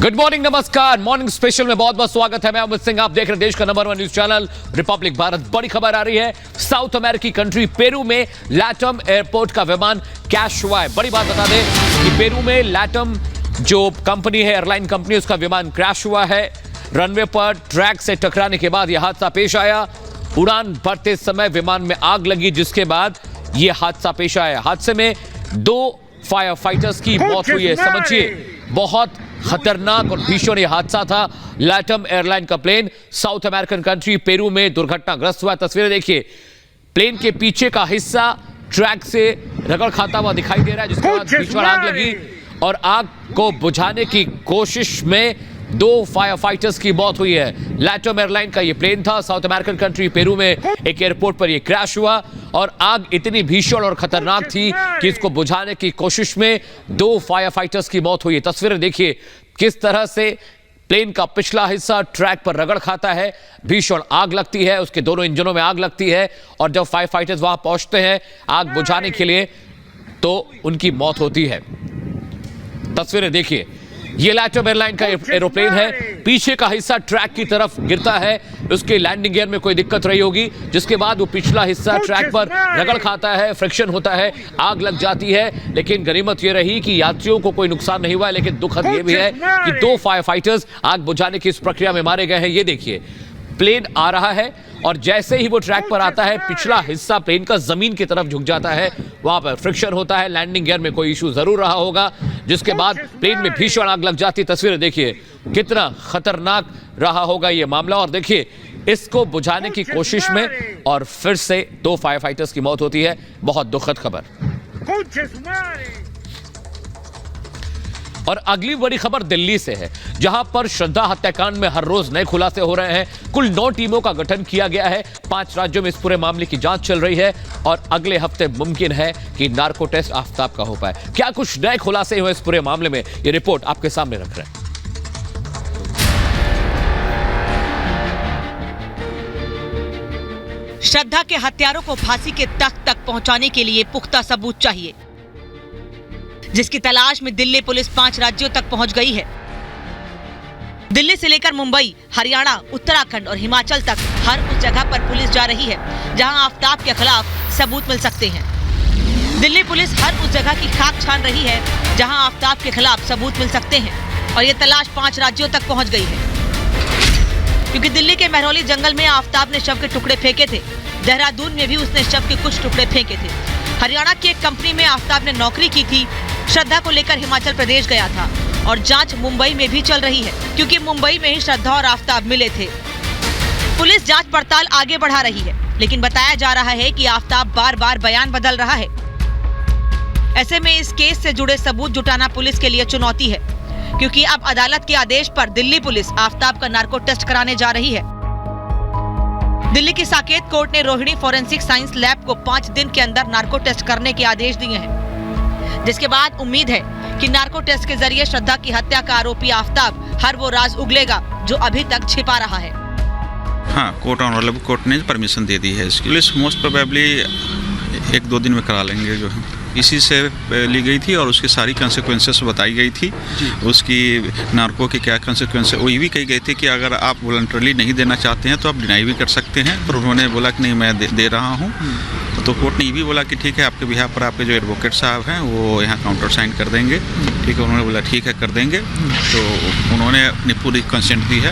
Good morning, नमस्कार। Morning special में बहुत बहुत स्वागत है। मैं अमित सिंह, आप देख रहे हैं देश का number 1 news channel Republic Bharat. बड़ी खबर आ रही है, साउथ अमेरिकी कंट्री पेरू में लैटम एयरपोर्ट का विमान क्रैश हुआ है। बड़ी बात बता दें कि पेरू में लैटम जो कंपनी है, एयरलाइन कंपनी, उसका विमान क्रैश हुआ है। रनवे पर ट्रैक से टकराने के बाद यह हादसा पेश आया। उड़ान भरते समय विमान में आग लगी, जिसके बाद यह हादसा पेश आया। हादसे में 2 फायर फाइटर्स की मौत हुई है। समझिए, बहुत खतरनाक और भीषण यह हादसा था। लैटम एयरलाइन का plane South American country Peru में दुर्घटनाग्रस्त हुआ। तस्वीरें देखिए, प्लेन के पीछे का हिस्सा ट्रैक से रगड़ खाता हुआ दिखाई दे रहा है, जिसके बाद बीच में आग लगी और आग को बुझाने की कोशिश में 2 फायर फाइटर्स की मौत हुई है। लैटम एयरलाइन का यह प्लेन था। साउथ अमेरिकन कंट्री पेरू में एक एयरपोर्ट पर यह क्रैश हुआ और आग इतनी भीषण और खतरनाक थी कि इसको बुझाने की कोशिश में 2 फायर फाइटर्स की मौत हुई है। तस्वीरें देखिए किस तरह से प्लेन का पिछला हिस्सा ट्रैक पर रगड़ खाता है, भीषण आग लगती है, उसके दोनों इंजनों में आग लगती है और जब फायर फाइटर्स वहां पहुंचते हैं आग बुझाने के लिए तो उनकी मौत होती है। तस्वीरें देखिए, ये लैटम एयरलाइन का एरोप्लेन है। पीछे का हिस्सा ट्रैक की तरफ गिरता है, उसके लैंडिंग गियर में कोई दिक्कत रही होगी, जिसके बाद वो पिछला हिस्सा ट्रैक पर रगड़ खाता है, फ्रिक्शन होता है, आग लग जाती है। लेकिन गनीमत ये रही कि यात्रियों को कोई नुकसान नहीं हुआ है। लेकिन दुखद ये भी है कि 2 फायर फाइटर्स आग बुझाने की इस प्रक्रिया में मारे गए हैं। ये देखिए, प्लेन आ रहा है और जैसे ही वो ट्रैक पर आता है, पिछला हिस्सा प्लेन का जमीन की तरफ झुक जाता है। वहां पर फ्रिक्शन होता है, लैंडिंग गियर में कोई इशू जरूर रहा होगा, जिसके बाद प्लेन में भीषण आग लग जाती। तस्वीरें देखिए कितना खतरनाक रहा होगा ये मामला। और देखिए, इसको बुझाने की कोशिश में और फिर से 2 फायर फाइटर्स की मौत होती है। बहुत दुखद खबर। और अगली बड़ी खबर दिल्ली से है, जहां पर श्रद्धा हत्याकांड में हर रोज नए खुलासे हो रहे हैं। कुल 9 टीमों का गठन किया गया है। 5 राज्यों में इस पूरे मामले की जांच चल रही है और अगले हफ्ते मुमकिन है कि नार्को टेस्ट आफताब का हो पाए। क्या कुछ नए खुलासे हुए इस पूरे मामले में, ये रिपोर्ट आपके सामने रख रहे हैं। श्रद्धा के हत्यारों को फांसी के तख्त तक पहुंचाने के लिए पुख्ता सबूत चाहिए, जिसकी तलाश में दिल्ली पुलिस 5 राज्यों तक पहुंच गई है। दिल्ली से लेकर मुंबई, हरियाणा, उत्तराखंड और हिमाचल तक हर उस जगह पर पुलिस जा रही है जहां आफताब के खिलाफ सबूत मिल सकते हैं। दिल्ली पुलिस हर उस जगह की खाक छान रही है जहां आफताब के खिलाफ सबूत मिल सकते हैं और ये तलाश 5 राज्यों तक पहुंच गई है। क्योंकि दिल्ली के महरौली जंगल में आफताब ने शव के टुकड़े फेंके थे। देहरादून में भी उसने शव के कुछ टुकड़े फेंके थे। हरियाणा की एक कंपनी में आफताब ने नौकरी की थी। श्रद्धा को लेकर हिमाचल प्रदेश गया था और जांच मुंबई में भी चल रही है, क्योंकि मुंबई में ही श्रद्धा और आफताब मिले थे। पुलिस जांच पड़ताल आगे बढ़ा रही है, लेकिन बताया जा रहा है कि आफताब बार-बार बयान बदल रहा है। ऐसे में इस केस से जुड़े सबूत जुटाना पुलिस के लिए चुनौती है, क्योंकि अब अदालत के आदेश पर दिल्ली पुलिस आफताब का नार्को टेस्ट कराने जा रही है। दिल्ली की साकेत कोर्ट ने रोहिणी फॉरेंसिक साइंस लैब को 5 दिन के अंदर नार्को टेस्ट करने के आदेश दिए हैं, जिसके बाद उम्मीद है कि नार्को टेस्ट के जरिए श्रद्धा की हत्या का आरोपी आफताब हर वो राज उगलेगा जो अभी तक छिपा रहा है। हाँ, कोर्ट ऑनरेबल कोर्ट ने परमिशन दे दी है। इसके लिए मोस्ट प्रोबेबली 1-2 दिन में करा लेंगे। जो है इसी से ली गई थी और उसकी सारी कंसिक्वेंसेस बताई गई थी। उसकी नार्को के क्या कंसिक्वेंस है वो ये भी कही गई थी कि अगर आप वॉलंटरली नहीं देना चाहते हैं तो आप डिनाई भी कर सकते हैं, पर उन्होंने बोला कि नहीं, मैं दे रहा हूँ। तो कोर्ट ने ये भी बोला कि ठीक है, आपके बिहाफ पर आपके जो एडवोकेट साहब हैं वो यहाँ काउंटर साइन कर देंगे। ठीक है, उन्होंने बोला ठीक है, कर देंगे। तो उन्होंने अपनी पूरी कंसेंट दी है।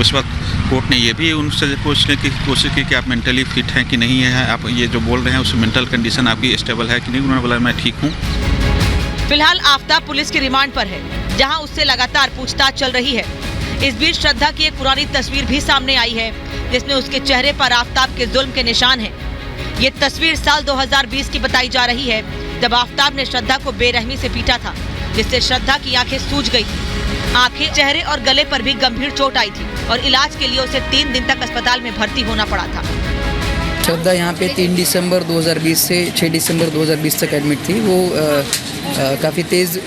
उस वक्त कोर्ट ने ये भी उनसे पूछने की कोशिश की कि आप मेंटली फिट हैं कि नहीं है, आप ये जो बोल रहे हैं उस मेंटल कंडीशन आपकी स्टेबल है कि नहीं। उन्होंने बोला मैं ठीक हूँ। फिलहाल आफताब पुलिस की रिमांड पर है, जहां उससे लगातार पूछताछ चल रही है। इस बीच श्रद्धा की एक पुरानी तस्वीर भी सामने आई है, जिसमें उसके चेहरे पर आफताब के जुल्म के निशान हैं। ये तस्वीर साल 2020 की बताई जा रही है, जब आफताब ने श्रद्धा को बेरहमी से पीटा था, जिससे श्रद्धा की आंखें सूज गई थी। आंखें, चेहरे और गले पर भी गंभीर चोट आई थी और इलाज के लिए उसे 3 दिन तक अस्पताल में भर्ती होना पड़ा था। श्रद्धा यहाँ पे 3 दिसंबर 2020 से 6 दिसंबर 2020 तक एडमिट थी। वो काफ़ी तेज़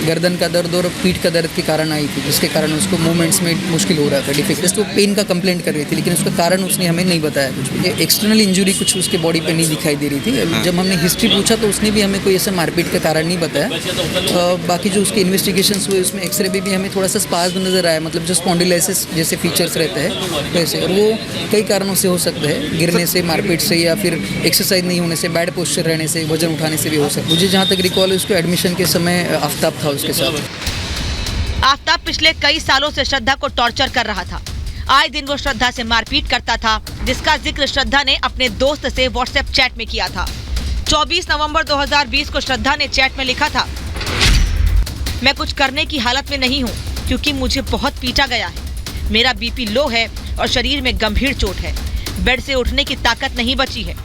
गर्दन का दर्द और पीठ का दर्द के कारण आई थी, जिसके कारण उसको मूवमेंट्स में मुश्किल हो रहा था, डिफिकल्ट। वो पेन का कंप्लेंट कर रही थी, लेकिन उसका कारण उसने हमें नहीं बताया कुछ भी। एक्सटर्नल इंजरी कुछ उसके बॉडी पे नहीं दिखाई दे रही थी। जब हमने हिस्ट्री पूछा तो उसने भी हमें कोई ऐसा मारपीट का कारण नहीं बताया। बाकी जो उसके इन्वेस्टिगेशंस हुए उसमें एक्सरे भी हमें थोड़ा सा स्पाज्म नज़र आया, मतलब जो स्पॉन्डिलाइसिस जैसे फीचर्स रहते हैं वैसे, और वो कई कारणों से हो सकता है, गिरने से, मारपीट से, या फिर एक्सरसाइज नहीं होने से, बैड पोस्चर रहने से, वजन उठाने से भी हो सकता है। मुझे जहाँ तक रिकॉल है उसको एडमिशन के समय आफ्ताब था उसके साथ। आफ्ताब पिछले कई सालों से श्रद्धा को टॉर्चर कर रहा था। आए दिन वो श्रद्धा से मारपीट करता था, जिसका जिक्र श्रद्धा ने अपने दोस्त से व्हाट्सएप चैट में किया था। 24 नवंबर 2020 को श्रद्धा ने चैट में लिखा था, मैं कुछ करने की हालत में नहीं हूँ क्योंकि मुझे बहुत पीटा गया है। मेरा बीपी लो है और शरीर में गंभीर चोट है। बेड से उठने की ताकत नहीं बची है।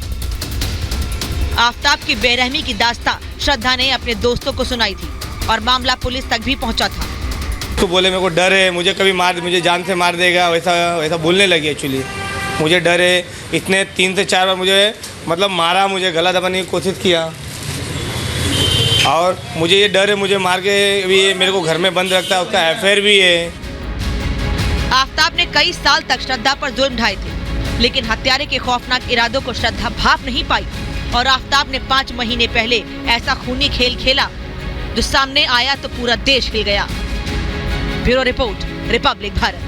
आफ्ताब की बेरहमी की दास्तां श्रद्धा ने अपने दोस्तों को सुनाई थी और मामला पुलिस तक भी पहुंचा था। तो बोले मेरे को डर है, मुझे जान से मार देगा, वैसा बोलने लगी। एक्चुअली मुझे डर है, इसने 3 से 4 बार मुझे मतलब मारा, मुझे गला दबाने की कोशिश किया, और मुझे ये डर है, मुझे मार के भी मेरे को घर में बंद रखता है, उसका अफेयर भी है। आफ्ताब ने कई साल तक श्रद्धा पर जुल्म ढाए थे, लेकिन हत्यारे के खौफनाक इरादों को श्रद्धा भाप नहीं पाई और आफ्ताब ने 5 महीने पहले ऐसा खूनी खेल खेला जो सामने आया तो पूरा देश हिल गया। Bureau report, Republic Bharat.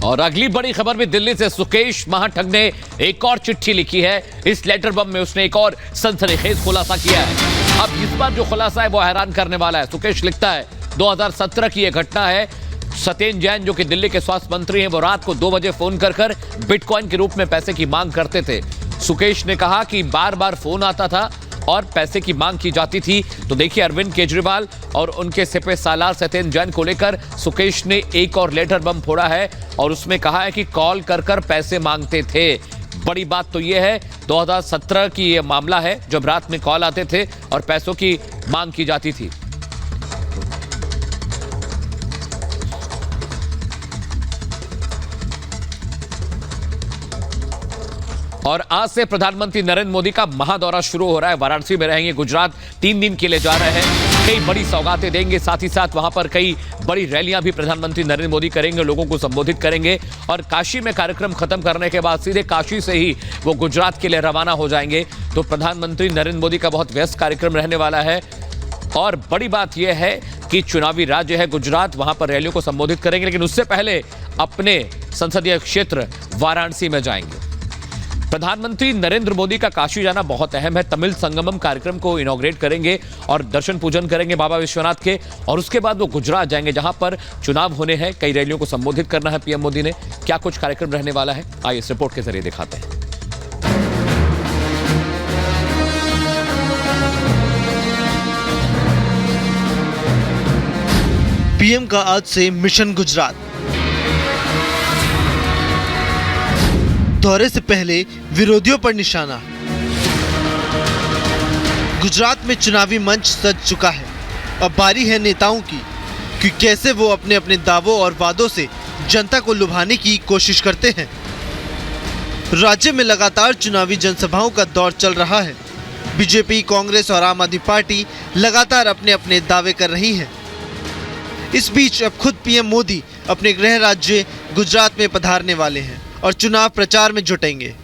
और अगली बड़ी खबर भी दिल्ली से। सुकेश महाठग ने एक और चिट्ठी लिखी है। इस लेटर बम में उसने एक और सनसनीखेज खुलासा किया है। अब इस बार जो खुलासा है वो हैरान करने वाला है। सुकेश लिखता है, 2017 की यह घटना है। सत्येंद्र जैन जो कि दिल्ली के स्वास्थ्य मंत्री हैं, वो रात को 2 बजे फोन कर बिटकॉइन के रूप में पैसे की मांग करते थे। सुकेश ने कहा कि बार बार फोन आता था और पैसे की मांग की जाती थी। तो देखिए, अरविंद केजरीवाल और उनके सिपह सालार सत्येंद्र जैन को लेकर सुकेश ने एक और लेटर बम फोड़ा है और उसमें कहा है कि कॉल कर पैसे मांगते थे। बड़ी बात तो यह है, 2017 की यह मामला है जब रात में कॉल आते थे और पैसों की मांग की जाती थी। और आज से प्रधानमंत्री नरेंद्र मोदी का महादौरा शुरू हो रहा है। वाराणसी में रहेंगे, गुजरात 3 दिन के लिए जा रहे हैं। कई बड़ी सौगातें देंगे, साथ ही साथ वहां पर कई बड़ी रैलियां भी प्रधानमंत्री नरेंद्र मोदी करेंगे, लोगों को संबोधित करेंगे। और काशी में कार्यक्रम खत्म करने के बाद सीधे काशी से ही वो गुजरात के लिए रवाना हो जाएंगे। तो प्रधानमंत्री नरेंद्र मोदी का बहुत व्यस्त कार्यक्रम रहने वाला है। और बड़ी बात यह है कि चुनावी राज्य है गुजरात, वहां पर रैलियों को संबोधित करेंगे, लेकिन उससे पहले अपने संसदीय क्षेत्र वाराणसी में जाएंगे। प्रधानमंत्री नरेंद्र मोदी का काशी जाना बहुत अहम है। तमिल संगमम कार्यक्रम को इनॉग्रेट करेंगे और दर्शन पूजन करेंगे बाबा विश्वनाथ के, और उसके बाद वो गुजरात जाएंगे जहां पर चुनाव होने हैं। कई रैलियों को संबोधित करना है पीएम मोदी ने। क्या कुछ कार्यक्रम रहने वाला है, आइए इस रिपोर्ट के जरिए दिखाते हैं। पीएम का आज से मिशन गुजरात। दौरे से पहले विरोधियों पर निशाना। गुजरात में चुनावी मंच सज चुका है। अब बारी है नेताओं की कि कैसे वो अपने अपने दावों और वादों से जनता को लुभाने की कोशिश करते हैं। राज्य में लगातार चुनावी जनसभाओं का दौर चल रहा है। बीजेपी, कांग्रेस और आम आदमी पार्टी लगातार अपने अपने दावे कर रही हैं। इस बीच अब खुद पीएम मोदी अपने गृह राज्य गुजरात में पधारने वाले हैं और चुनाव प्रचार में जुटेंगे।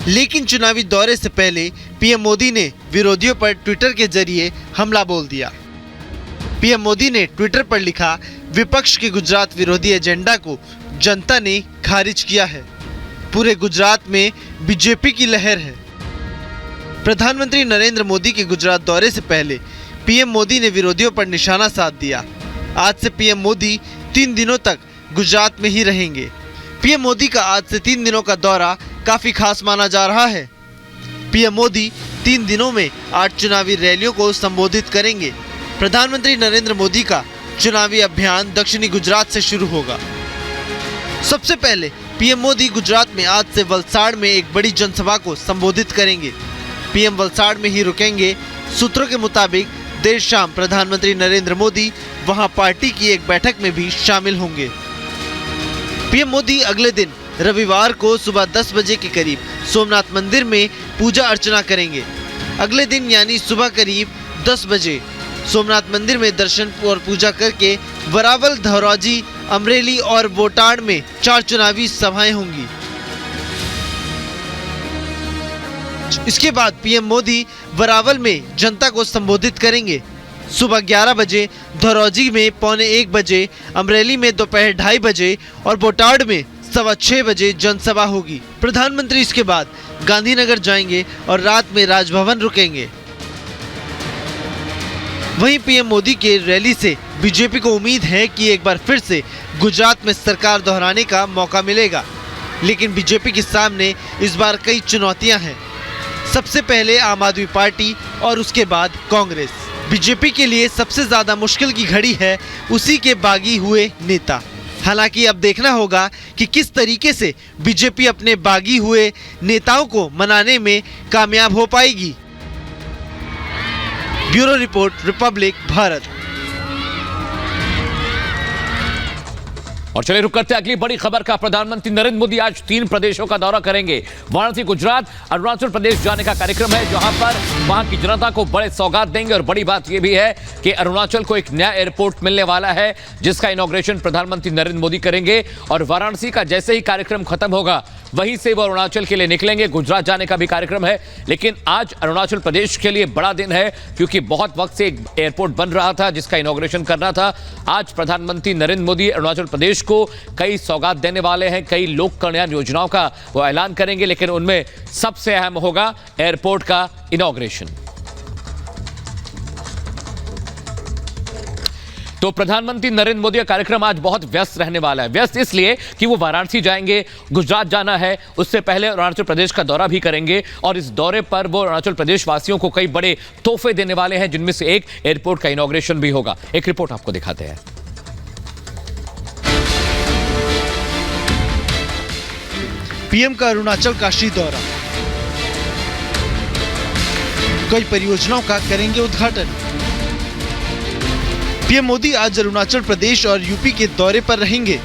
लेकिन चुनावी दौरे से पहले पीएम मोदी ने विरोधियों पर ट्विटर के जरिए हमला बोल दिया। पीएम मोदी ने ट्विटर पर लिखा, विपक्ष के गुजरात विरोधी एजेंडा को जनता ने खारिज किया है। पूरे गुजरात में बीजेपी की लहर है। प्रधानमंत्री नरेंद्र मोदी के गुजरात दौरे से पहले पीएम मोदी ने विरोधियों पर निशाना साध दिया। आज से पीएम मोदी 3 दिनों तक गुजरात में ही रहेंगे। पीएम मोदी का आज से 3 दिनों का दौरा काफी खास माना जा रहा है। पीएम मोदी 3 दिनों में 8 चुनावी रैलियों को संबोधित करेंगे। प्रधानमंत्री नरेंद्र मोदी का चुनावी अभियान दक्षिणी गुजरात से शुरू होगा। सबसे पहले पीएम मोदी गुजरात में आज से वलसाड़ में एक बड़ी जनसभा को संबोधित करेंगे। पीएम वलसाड़ में ही रुकेंगे। सूत्रों के मुताबिक देर शाम प्रधानमंत्री नरेंद्र मोदी वहां पार्टी की एक बैठक में भी शामिल होंगे। पीएम मोदी अगले दिन रविवार को सुबह 10 बजे के करीब सोमनाथ मंदिर में पूजा अर्चना करेंगे। अगले दिन यानी सुबह करीब 10 बजे सोमनाथ मंदिर में दर्शन और पूजा करके वरावल, धौराजी, अमरेली और बोटाड़ में 4 चुनावी सभाएं होंगी। इसके बाद पीएम मोदी वरावल में जनता को संबोधित करेंगे। सुबह 11 बजे धौराजी में, पौने 1 बजे अमरेली में, दोपहर 2:30 बजे और बोटाड़ में 6:15 बजे जनसभा होगी। प्रधानमंत्री इसके बाद गांधीनगर जाएंगे और रात में राजभवन रुकेंगे। वहीं पीएम मोदी के रैली से बीजेपी को उम्मीद है कि एक बार फिर से गुजरात में सरकार दोहराने का मौका मिलेगा, लेकिन बीजेपी के सामने इस बार कई चुनौतियां हैं। सबसे पहले आम आदमी पार्टी और उसके बाद कांग्रेस। बीजेपी के लिए सबसे ज्यादा मुश्किल की घड़ी है उसी के बागी हुए नेता। हालांकि अब देखना होगा कि किस तरीके से बीजेपी अपने बागी हुए नेताओं को मनाने में कामयाब हो पाएगी। Bureau report, Republic Bharat. और चलिए रुक करते हैं अगली बड़ी खबर का। प्रधानमंत्री नरेंद्र मोदी आज 3 प्रदेशों का दौरा करेंगे। वाराणसी, गुजरात, अरुणाचल प्रदेश जाने का कार्यक्रम है, जहां पर वहां की जनता को बड़े सौगात देंगे। और बड़ी बात यह भी है कि अरुणाचल को एक नया एयरपोर्ट मिलने वाला है, जिसका इनॉग्रेशन प्रधानमंत्री नरेंद्र मोदी करेंगे। और वाराणसी का जैसे ही कार्यक्रम खत्म होगा, वहीं से वो अरुणाचल के लिए निकलेंगे। गुजरात जाने का भी कार्यक्रम है, लेकिन आज अरुणाचल प्रदेश के लिए बड़ा दिन है, क्योंकि बहुत वक्त से एक एयरपोर्ट बन रहा था जिसका इनॉग्रेशन करना था। आज प्रधानमंत्री नरेंद्र मोदी अरुणाचल प्रदेश को कई सौगात देने वाले हैं, कई लोक कल्याण योजनाओं का वो ऐलान करेंगे, लेकिन उनमें सबसे अहम होगा एयरपोर्ट का इनॉग्रेशन। तो प्रधानमंत्री नरेंद्र मोदी का कार्यक्रम आज बहुत व्यस्त रहने वाला है। व्यस्त इसलिए कि वो वाराणसी जाएंगे, गुजरात जाना है, उससे पहले अरुणाचल प्रदेश का दौरा भी करेंगे। और इस दौरे पर वो अरुणाचल प्रदेश वासियों को कई बड़े तोहफे देने वाले हैं, जिनमें से एक एयरपोर्ट का इनॉग्रेशन भी होगा। एक रिपोर्ट आपको दिखाते हैं। पीएम का अरुणाचल काशी दौरा, कई परियोजनाओं का करेंगे उद्घाटन। पीएम मोदी आज अरुणाचल प्रदेश और यूपी के दौरे पर रहेंगे।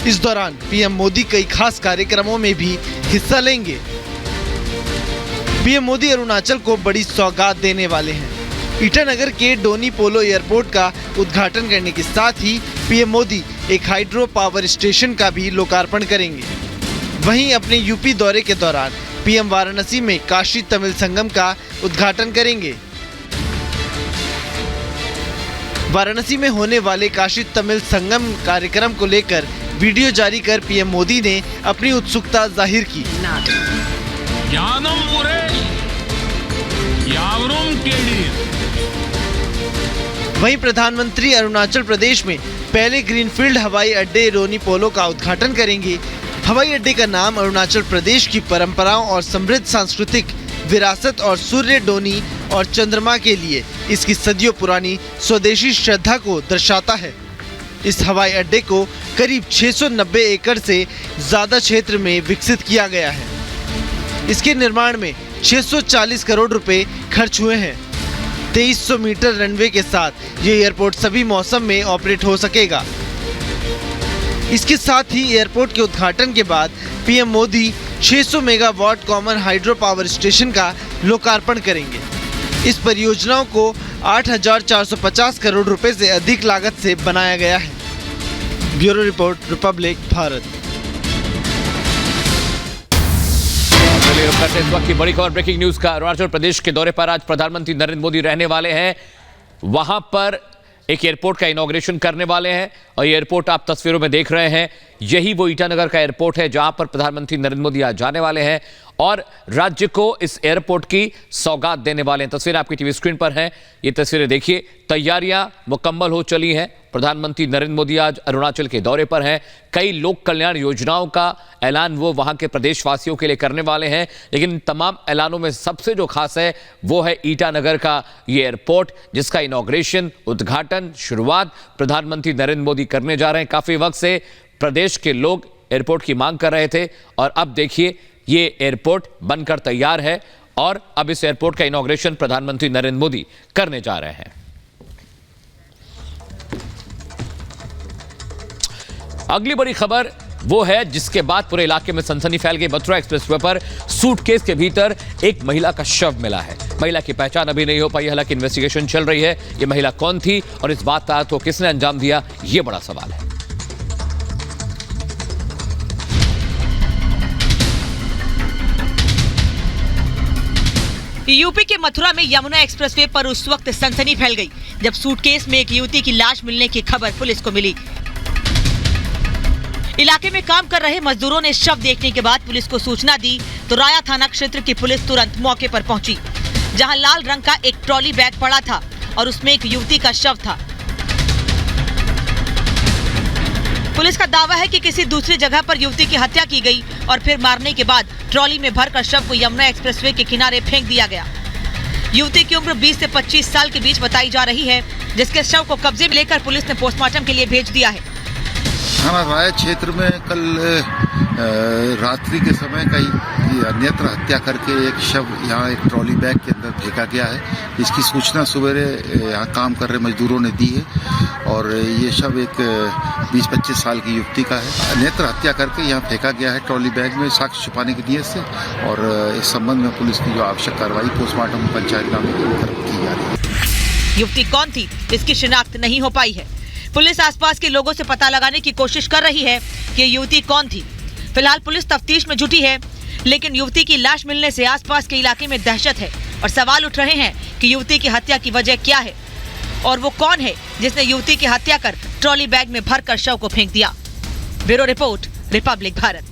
इस दौरान पीएम मोदी कई खास कार्यक्रमों में भी हिस्सा लेंगे। पीएम मोदी अरुणाचल को बड़ी सौगात देने वाले हैं। ईटानगर के डोनी पोलो एयरपोर्ट का उद्घाटन करने के साथ ही पीएम मोदी एक हाइड्रो पावर स्टेशन का भी लोकार्पण करेंगे। वहीं अपने यूपी दौरे के दौरान पीएम वाराणसी में काशी तमिल संगम का उद्घाटन करेंगे। वाराणसी में होने वाले काशी तमिल संगम कार्यक्रम को लेकर वीडियो जारी कर पीएम मोदी ने अपनी उत्सुकता जाहिर की। वहीं प्रधानमंत्री अरुणाचल प्रदेश में पहले ग्रीनफील्ड हवाई अड्डे रोनी पोलो का उद्घाटन करेंगे। हवाई अड्डे का नाम अरुणाचल प्रदेश की परंपराओं और समृद्ध सांस्कृतिक विरासत और सूर्य, डोनी और चंद्रमा के लिए इसकी सदियों पुरानी स्वदेशी श्रद्धा को दर्शाता है। इस हवाई अड्डे को करीब 690 एकड़ से ज्यादा क्षेत्र में विकसित किया गया है। इसके निर्माण में 640 करोड़ रुपए खर्च हुए हैं। 2300 मीटर रनवे के साथ ये एयरपोर्ट सभी मौसम में ऑपरेट हो सकेगा। इसके साथ ही एयरपोर्ट के उद्घाटन के बाद PM Modi 600 megawatt common hydro power station का लोकार्पण करेंगे। इस परियोजनाओं को 8,450 करोड़ रुपए से अधिक लागत से बनाया गया है। Bureau report, Republic Bharat. चलिए रुक करते हैं इस वक्त की बड़ी खबर, ब्रेकिंग न्यूज का। अरुणाचल प्रदेश के दौरे पर आज प्रधानमंत्री नरेंद्र मोदी रहने वाले हैं। वहां पर एक एयरपोर्ट का इनॉग्रेशन करने वाले हैं, और ये एयरपोर्ट आप तस्वीरों में देख रहे हैं, यही वो ईटानगर का एयरपोर्ट है जहां पर प्रधानमंत्री नरेंद्र मोदी आज जाने वाले हैं और राज्य को इस एयरपोर्ट की सौगात देने वाले हैं। तस्वीरें आपकी टीवी स्क्रीन पर हैं, ये तस्वीरें देखिए। तैयारियां मुकम्मल हो चली हैं। प्रधानमंत्री नरेंद्र मोदी आज अरुणाचल के दौरे पर हैं। कई लोक कल्याण योजनाओं का ऐलान वो वहां के प्रदेशवासियों के लिए करने वाले हैं, लेकिन तमाम ऐलानों में सबसे जो खास है वो है ईटानगर का ये एयरपोर्ट, जिसका इनॉग्रेशन, उद्घाटन, शुरुआत प्रधानमंत्री नरेंद्र मोदी करने जा रहे हैं। काफी वक्त से प्रदेश के लोग एयरपोर्ट की मांग कर रहे थे, और अब देखिए ये एयरपोर्ट बनकर तैयार है, और अब इस एयरपोर्ट का इनॉग्रेशन प्रधानमंत्री नरेंद्र मोदी करने जा रहे हैं। अगली बड़ी खबर वो है जिसके बाद पूरे इलाके में सनसनी फैल गई। मथुरा एक्सप्रेसवे पर सूटकेस के भीतर एक महिला का शव मिला है। महिला की पहचान अभी नहीं हो पाई, हालांकि इन्वेस्टिगेशन चल रही है। ये महिला कौन थी और इस वारदात को किसने अंजाम दिया, ये बड़ा सवाल है। यूपी के मथुरा में यमुना एक्सप्रेसवे पर उस वक्त सनसनी फैल गई जब सूटकेस में एक युवती की लाश मिलने की खबर पुलिस को मिली। इलाके में काम कर रहे मजदूरों ने शव देखने के बाद पुलिस को सूचना दी तो राया थाना क्षेत्र की पुलिस तुरंत मौके पर पहुंची, जहां लाल रंग का एक ट्रॉली बैग पड़ा था और उसमें एक युवती का शव था। पुलिस का दावा है कि किसी दूसरी जगह पर युवती की हत्या की गई और फिर मारने के बाद ट्रॉली में भरकर शव को यमुना एक्सप्रेसवे के किनारे फेंक दिया गया। युवती की उम्र 20 से 25 साल के बीच बताई जा रही है, जिसके शव को कब्जे में लेकर पुलिस ने पोस्टमार्टम के लिए भेज दिया है। थाना राय क्षेत्र में कल रात्रि के समय कई अन्यत्र हत्या करके एक शव यहाँ एक ट्रॉली बैग के अंदर फेंका गया है। इसकी सूचना सवेरे यहाँ काम कर रहे मजदूरों ने दी है और ये शव एक 20-25 साल की युवती का है। अन्यत्र हत्या करके यहाँ फेंका गया है ट्रॉली बैग में साक्ष्य छुपाने की नीयत से, और इस संबंध में पुलिस की जो आवश्यक कार्रवाई पोस्टमार्टम पंचायतनामे की जा रही है। युवती कौन थी, इसकी शिनाख्त नहीं हो पाई है। पुलिस आसपास के लोगों से पता लगाने की कोशिश कर रही है कि युवती कौन थी। फिलहाल पुलिस तफ्तीश में जुटी है, लेकिन युवती की लाश मिलने से आसपास के इलाके में दहशत है और सवाल उठ रहे हैं कि युवती की हत्या की वजह क्या है और वो कौन है जिसने युवती की हत्या कर ट्रॉली बैग में भरकर शव को फेंक दिया। Bureau report, Republic Bharat.